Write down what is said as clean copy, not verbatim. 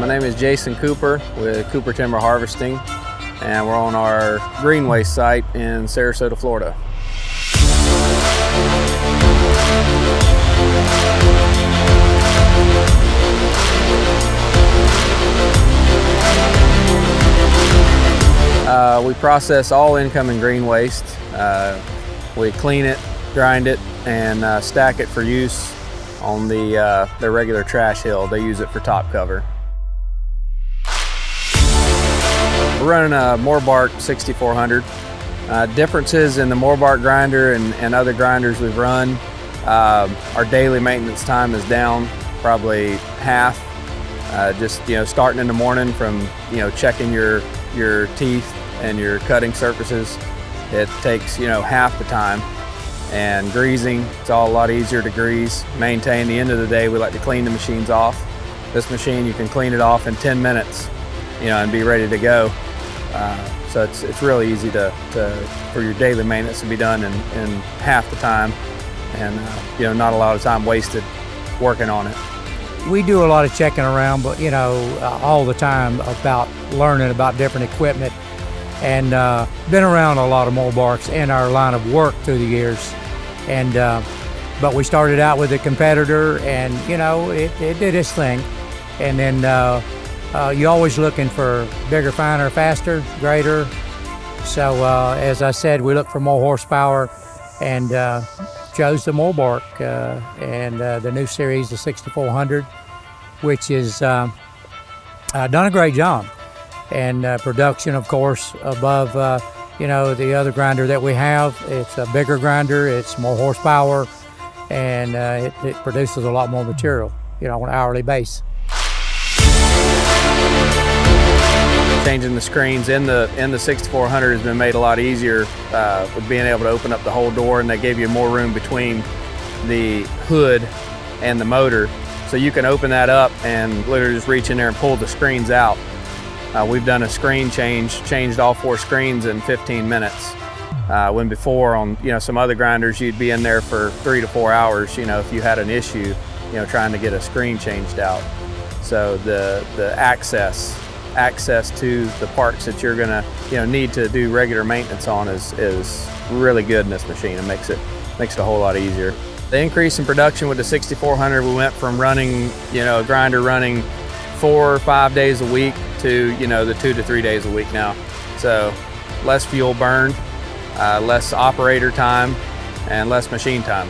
My name is Jason Cooper with Cooper Timber Harvesting, and we're on our green waste site in Sarasota, Florida. We process all incoming green waste. We clean it, grind it, and stack it for use on their regular trash hill. They use it for top cover. We're running a Morbark 6400. Differences in the Morbark grinder and other grinders we've run, our daily maintenance time is down probably half. Just starting in the morning from checking your teeth and your cutting surfaces, it takes half the time. And greasing, it's all a lot easier to grease. Maintain. The end of the day, we like to clean the machines off. This machine, you can clean it off in 10 minutes, and be ready to go. So it's really easy for your daily maintenance to be done in half the time, and not a lot of time wasted working on it. We do a lot of checking around, but all the time about learning about different equipment, and been around a lot of Morbarks in our line of work through the years. And but we started out with a competitor, and it did its thing. And then you're always looking for bigger, finer, faster, greater. So as I said, we look for more horsepower, and chose the Morbark and the new series, the 6400, which is done a great job. And production, of course, above the other grinder that we have. It's a bigger grinder, it's more horsepower, and it produces a lot more material, on an hourly base. Changing the screens in the 6400 has been made a lot easier with being able to open up the whole door, and they gave you more room between the hood and the motor, so you can open that up and literally just reach in there and pull the screens out. We've done a screen changed all 4 screens in 15 minutes. When before on some other grinders, you'd be in there for 3 to 4 hours, if you had an issue, trying to get a screen changed out. So the access to the parts that you're gonna need to do regular maintenance on is really good in this machine. It makes it a whole lot easier. The increase in production with the 6400, we went from running a grinder running 4 or 5 days a week to the 2 to 3 days a week now. So less fuel burned, less operator time, and less machine time.